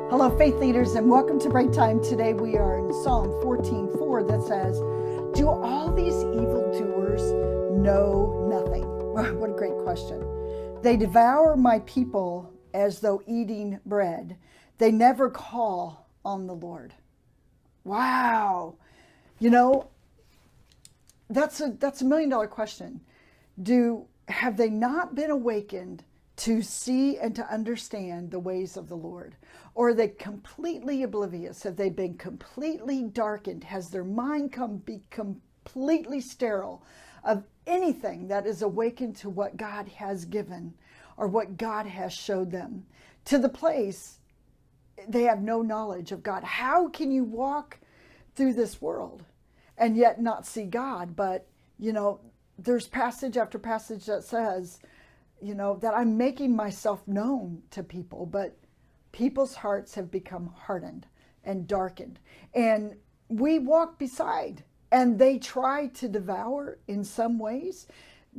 Hello, faith leaders, and welcome to Breaktime. Today we are in Psalm 14:4 that says, "Do all these evildoers know nothing?" What a great question. "They devour my people as though eating bread. They never call on the Lord." Wow. You know, that's a $1 million question. Have they not been awakened to see and to understand the ways of the Lord? Or are they completely oblivious? Have they been completely darkened? Has their mind be completely sterile of anything that is awakened to what God has given or what God has showed them? To the place they have no knowledge of God. How can you walk through this world and yet not see God? But, there's passage after passage that says, that I'm making myself known to people, but people's hearts have become hardened and darkened. And we walk beside, and they try to devour in some ways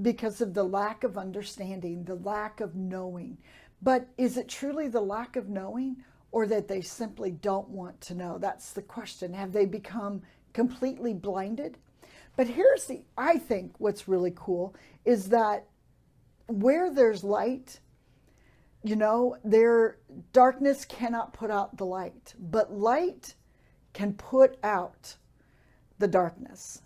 because of the lack of understanding, the lack of knowing. But is it truly the lack of knowing, or that they simply don't want to know? That's the question. Have they become completely blinded? But I think what's really cool is that where there's light, darkness cannot put out the light, but light can put out the darkness,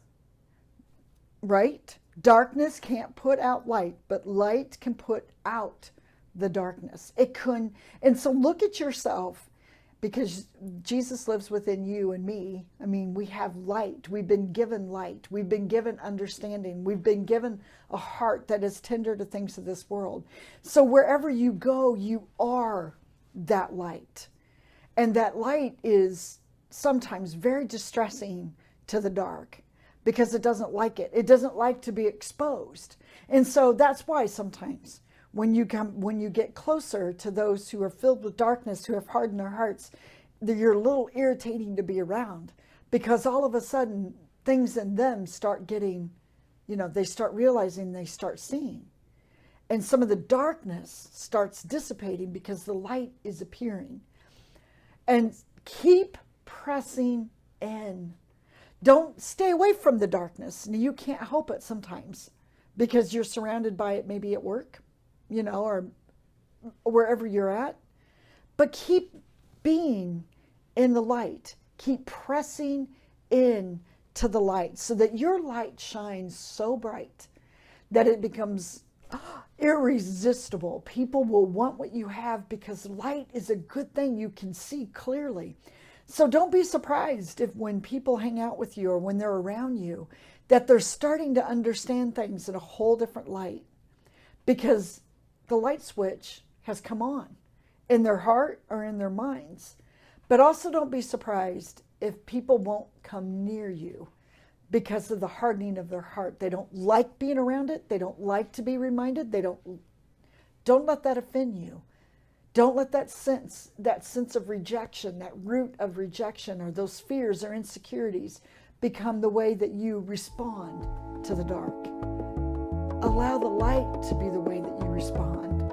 right? Darkness can't put out light, but light can put out the darkness. It can. And so look at yourself, because Jesus lives within you and me. I mean, we have light. We've been given light. We've been given understanding. We've been given a heart that is tender to things of this world. So wherever you go, you are that light. And that light is sometimes very distressing to the dark because it doesn't like it. It doesn't like to be exposed. And so that's why sometimes when you get closer to those who are filled with darkness, who have hardened their hearts, you're a little irritating to be around, because all of a sudden things in them start getting, they start realizing, they start seeing. And some of the darkness starts dissipating because the light is appearing. And keep pressing in. Don't stay away from the darkness. You can't help it sometimes because you're surrounded by it, maybe at work, or wherever you're at. But keep being in the light. Keep pressing in to the light so that your light shines so bright that it becomes irresistible. People will want what you have because light is a good thing. You can see clearly. So don't be surprised if when people hang out with you or when they're around you, that they're starting to understand things in a whole different light, because the light switch has come on in their heart or in their minds. But also don't be surprised if people won't come near you because of the hardening of their heart. They don't like being around it. They don't like to be reminded. Don't let that offend you. Don't let that sense of rejection, that root of rejection, or those fears or insecurities become the way that you respond to the dark. Allow the light to be the way that you respond.